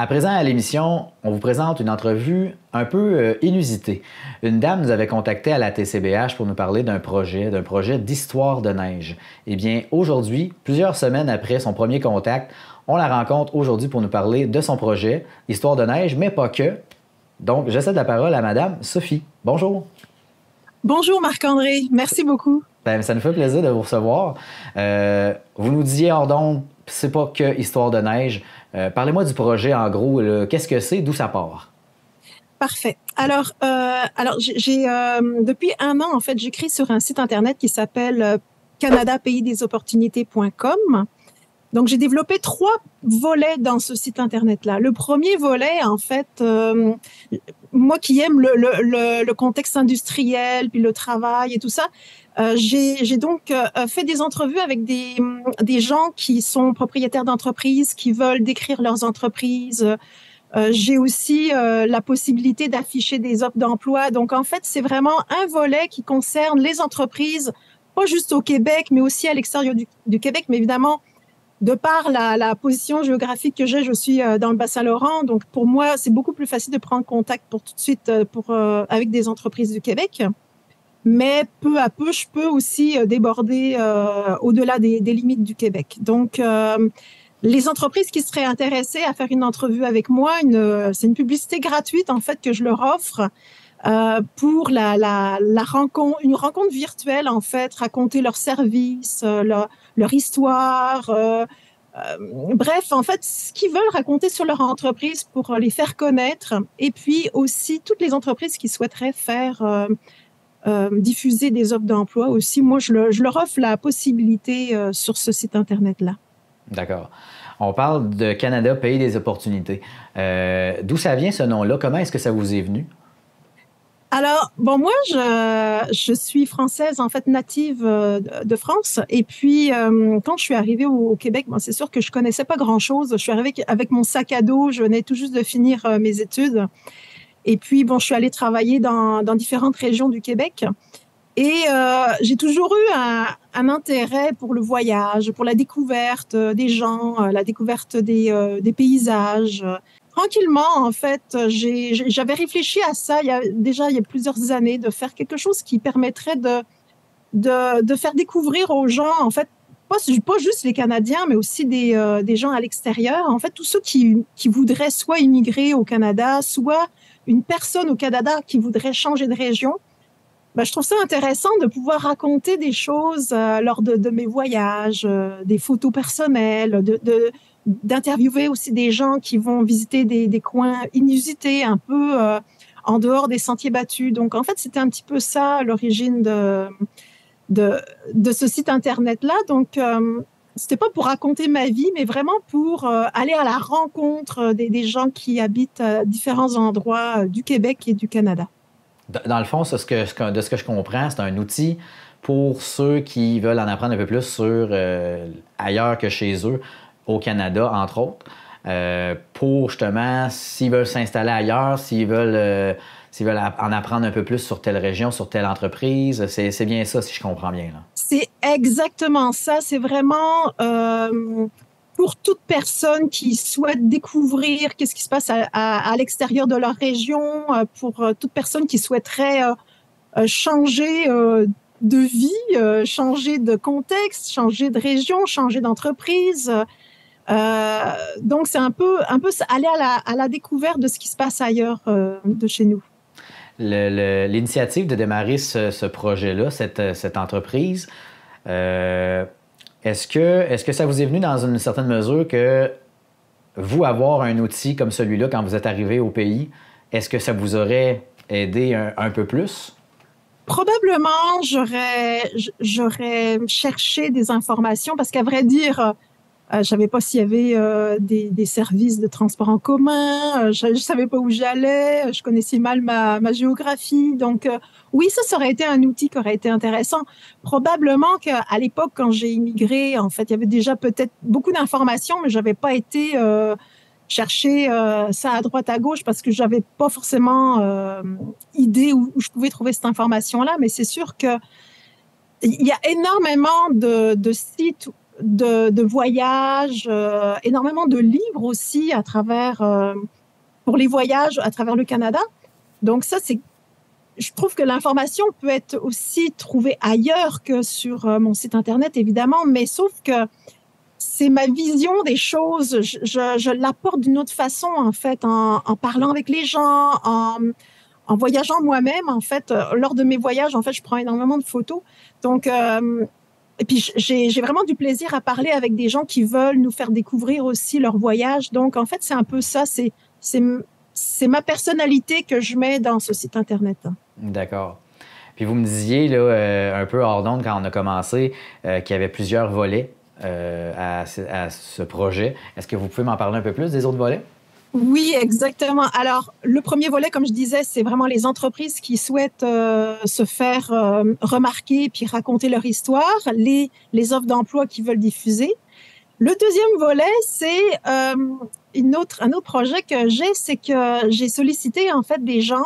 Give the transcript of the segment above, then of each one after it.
À présent, à l'émission, on vous présente une entrevue un peu inusitée. Une dame nous avait contacté à la TCBH pour nous parler d'un projet d'histoire de neige. Eh bien, aujourd'hui, plusieurs semaines après son premier contact, on la rencontre aujourd'hui pour nous parler de son projet, Histoire de neige, mais pas que. Donc, je cède la parole à Madame Sophie. Bonjour. Bonjour Marc-André, merci beaucoup. Ben, ça nous fait plaisir de vous recevoir. Vous nous disiez hors d'onde, c'est pas que Histoire de neige. Parlez-moi du projet en gros. Qu'est-ce que c'est? D'où ça part? Parfait. Alors, depuis un an, en fait, j'écris sur un site Internet qui s'appelle canadapaysdesopportunités.com. Donc, j'ai développé 3 volets dans ce site Internet-là. Le premier volet, en fait, moi qui aime le contexte industriel, puis le travail et tout ça, j'ai donc fait des entrevues avec des gens qui sont propriétaires d'entreprises, qui veulent décrire leurs entreprises. J'ai aussi la possibilité d'afficher des offres d'emploi. Donc, en fait, c'est vraiment un volet qui concerne les entreprises, pas juste au Québec, mais aussi à l'extérieur du Québec. Mais évidemment, de par la position géographique que j'ai, je suis dans le Bas-Saint-Laurent. Donc, pour moi, c'est beaucoup plus facile de prendre contact pour tout de suite avec des entreprises du Québec. Mais peu à peu, je peux aussi déborder au-delà des limites du Québec. Donc, les entreprises qui seraient intéressées à faire une entrevue avec moi, c'est une publicité gratuite en fait que je leur offre pour la rencontre, une rencontre virtuelle en fait, raconter leurs services, leur histoire. Bref, en fait, ce qu'ils veulent raconter sur leur entreprise pour les faire connaître. Et puis aussi toutes les entreprises qui souhaiteraient faire diffuser des offres d'emploi aussi. Moi, je leur offre la possibilité sur ce site Internet-là. D'accord. On parle de Canada, pays des opportunités. D'où ça vient ce nom-là? Comment est-ce que ça vous est venu? Alors, bon, moi, je suis française, en fait, native de France. Et puis, quand je suis arrivée au Québec, bon, c'est sûr que je connaissais pas grand-chose. Je suis arrivée avec mon sac à dos. Je venais tout juste de finir mes études. Et puis, bon, je suis allée travailler dans différentes régions du Québec. Et j'ai toujours eu un intérêt pour le voyage, pour la découverte des gens, la découverte des paysages. Tranquillement, en fait, j'avais réfléchi à ça il y a plusieurs années, de faire quelque chose qui permettrait de faire découvrir aux gens, en fait, pas juste les Canadiens, mais aussi des gens à l'extérieur. En fait, tous ceux qui voudraient soit immigrer au Canada, soit une personne au Canada qui voudrait changer de région. Ben, je trouve ça intéressant de pouvoir raconter des choses lors de mes voyages, des photos personnelles, d'interviewer aussi des gens qui vont visiter des coins inusités, un peu en dehors des sentiers battus. Donc, en fait, c'était un petit peu ça l'origine de ce site Internet-là. Donc, c'était pas pour raconter ma vie, mais vraiment pour aller à la rencontre des gens qui habitent à différents endroits du Québec et du Canada. Dans le fond, de ce que je comprends, c'est un outil pour ceux qui veulent en apprendre un peu plus sur ailleurs que chez eux, au Canada, entre autres, pour justement, s'ils veulent s'installer ailleurs, s'ils veulent en apprendre un peu plus sur telle région, sur telle entreprise. C'est bien ça, si je comprends bien, là. C'est exactement ça. C'est vraiment pour toute personne qui souhaite découvrir qu'est-ce qui se passe à l'extérieur de leur région, pour toute personne qui souhaiterait changer de vie, changer de contexte, changer de région, changer d'entreprise. Donc, c'est un peu aller à la découverte de ce qui se passe ailleurs de chez nous. L'initiative de démarrer ce projet-là, cette entreprise, est-ce que ça vous est venu dans une certaine mesure que vous, avoir un outil comme celui-là quand vous êtes arrivé au pays, est-ce que ça vous aurait aidé un peu plus? Probablement, j'aurais cherché des informations parce qu'à vrai dire, je savais pas s'il y avait des services de transport en commun. Je savais pas où j'allais. Je connaissais mal ma géographie. Donc, oui, ça aurait été un outil qui aurait été intéressant. Probablement qu'à l'époque, quand j'ai immigré, en fait, il y avait déjà peut-être beaucoup d'informations, mais j'avais pas été chercher ça à droite à gauche parce que j'avais pas forcément idée où je pouvais trouver cette information-là. Mais c'est sûr que il y a énormément de sites de voyages, énormément de livres aussi à travers, pour les voyages à travers le Canada. Donc ça, je trouve que l'information peut être aussi trouvée ailleurs que sur mon site Internet, évidemment, mais sauf que c'est ma vision des choses. Je l'apporte d'une autre façon, en fait, en parlant avec les gens, en voyageant moi-même. En fait, lors de mes voyages, en fait, je prends énormément de photos. Donc, et puis, j'ai vraiment du plaisir à parler avec des gens qui veulent nous faire découvrir aussi leur voyage. Donc, en fait, c'est un peu ça. C'est ma personnalité que je mets dans ce site Internet. D'accord. Puis vous me disiez, là, un peu hors d'onde quand on a commencé, qu'il y avait plusieurs volets à ce projet. Est-ce que vous pouvez m'en parler un peu plus des autres volets? Oui, exactement. Alors, le premier volet, comme je disais, c'est vraiment les entreprises qui souhaitent se faire remarquer puis raconter leur histoire, les offres d'emploi qui veulent diffuser. Le deuxième volet, c'est un autre projet que j'ai, c'est que j'ai sollicité en fait des gens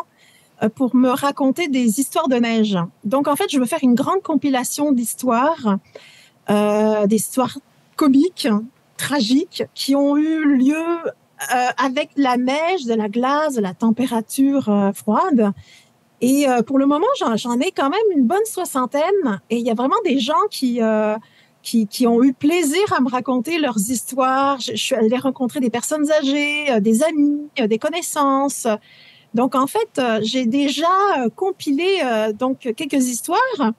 pour me raconter des histoires de neige. Donc, en fait, je veux faire une grande compilation d'histoires, des histoires comiques, tragiques, qui ont eu lieu avec la neige, de la glace, de la température froide. Et pour le moment, j'en ai quand même une bonne soixantaine. Et il y a vraiment des gens qui ont eu plaisir à me raconter leurs histoires. Je suis allée rencontrer des personnes âgées, des amis, des connaissances. Donc, en fait, j'ai déjà compilé donc quelques histoires,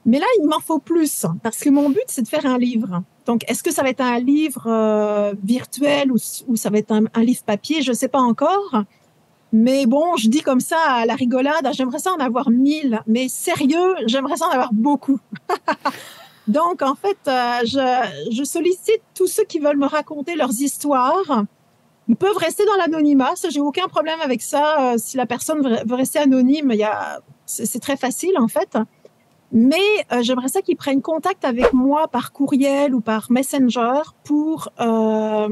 mais là, il m'en faut plus parce que mon but, c'est de faire un livre. Donc, est-ce que ça va être un livre virtuel ou ça va être un livre papier? Je ne sais pas encore. Mais bon, je dis comme ça à la rigolade, j'aimerais ça en avoir 1000. Mais sérieux, j'aimerais ça en avoir beaucoup. Donc, en fait, je sollicite tous ceux qui veulent me raconter leurs histoires. Ils peuvent rester dans l'anonymat, ça, j'ai aucun problème avec ça. Si la personne veut rester anonyme, c'est très facile en fait. Mais j'aimerais ça qu'ils prennent contact avec moi par courriel ou par Messenger pour que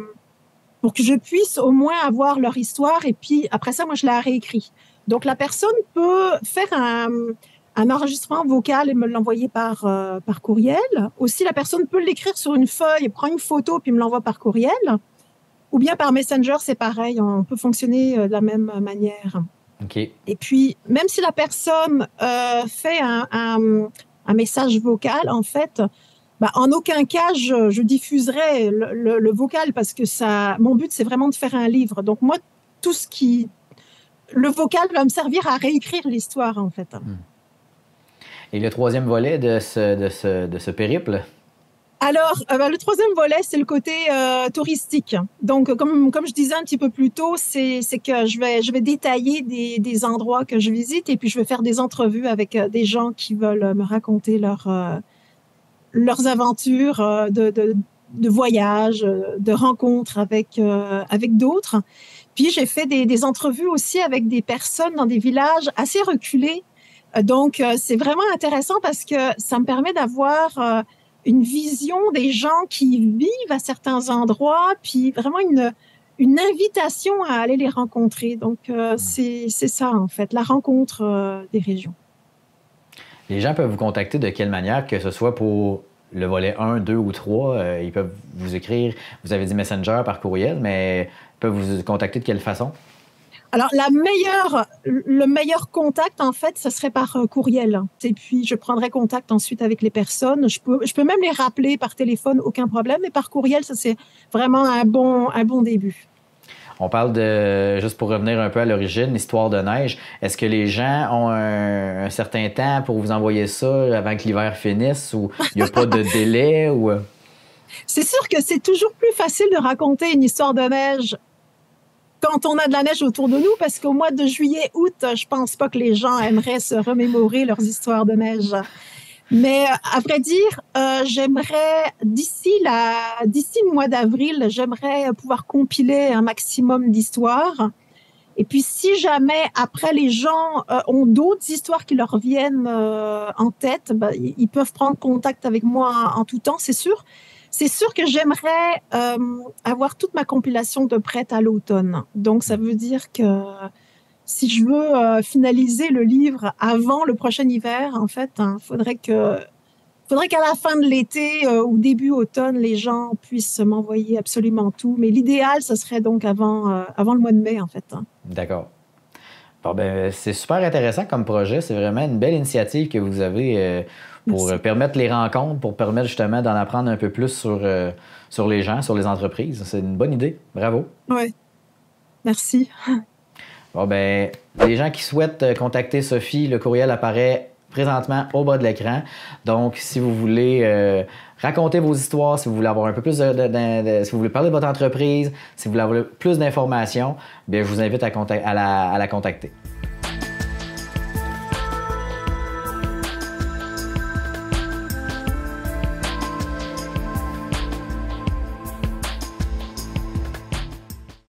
je puisse au moins avoir leur histoire. Et puis après ça, moi, je la réécris. Donc la personne peut faire un enregistrement vocal et me l'envoyer par courriel. Aussi, la personne peut l'écrire sur une feuille, prendre une photo puis me l'envoie par courriel. Ou bien par Messenger, c'est pareil, on peut fonctionner de la même manière. OK. Et puis, même si la personne fait un message vocal, en fait, en aucun cas, je diffuserai le vocal parce que mon but, c'est vraiment de faire un livre. Donc, moi, le vocal va me servir à réécrire l'histoire, en fait. Et le troisième volet de ce périple? Alors, le troisième volet, c'est le côté touristique. Donc, comme je disais un petit peu plus tôt, c'est que je vais détailler des endroits que je visite et puis je vais faire des entrevues avec des gens qui veulent me raconter leurs aventures de voyage, de rencontres avec d'autres. Puis, j'ai fait des entrevues aussi avec des personnes dans des villages assez reculés. Donc, c'est vraiment intéressant parce que ça me permet d'avoir une vision des gens qui vivent à certains endroits, puis vraiment une invitation à aller les rencontrer. Donc, c'est ça, en fait, la rencontre des régions. Les gens peuvent vous contacter de quelle manière, que ce soit pour le volet 1, 2 ou 3, ils peuvent vous écrire, vous avez dit Messenger par courriel, mais ils peuvent vous contacter de quelle façon? Alors, le meilleur contact, en fait, ce serait par courriel. Et puis, je prendrai contact ensuite avec les personnes. Je peux même les rappeler par téléphone, aucun problème. Mais par courriel, ça, c'est vraiment un bon début. On parle juste pour revenir un peu à l'origine, l'histoire de neige. Est-ce que les gens ont un certain temps pour vous envoyer ça avant que l'hiver finisse ou il n'y a pas de délai? Ou... C'est sûr que c'est toujours plus facile de raconter une histoire de neige quand on a de la neige autour de nous, parce qu'au mois de juillet, août, je pense pas que les gens aimeraient se remémorer leurs histoires de neige. Mais à vrai dire, j'aimerais, d'ici le mois d'avril, j'aimerais pouvoir compiler un maximum d'histoires. Et puis, si jamais, après, les gens ont d'autres histoires qui leur viennent en tête, ils peuvent prendre contact avec moi en tout temps, c'est sûr. C'est sûr que j'aimerais avoir toute ma compilation de prête à l'automne. Donc, ça veut dire que si je veux finaliser le livre avant le prochain hiver, en fait, faudrait faudrait qu'à la fin de l'été ou début automne, les gens puissent m'envoyer absolument tout. Mais l'idéal, ce serait donc avant le mois de mai, en fait, hein. D'accord. Bon, ben, c'est super intéressant comme projet. C'est vraiment une belle initiative que vous avez pour Merci. permettre les rencontres, pour permettre justement d'en apprendre un peu plus sur les gens, sur les entreprises. C'est une bonne idée. Bravo. Ouais, merci. Bon, ben, les gens qui souhaitent contacter Sophie, le courriel apparaît présentement au bas de l'écran. Donc, si vous voulez raconter vos histoires, si vous voulez avoir un peu plus si vous voulez parler de votre entreprise, si vous voulez avoir plus d'informations, bien, je vous invite à la contacter.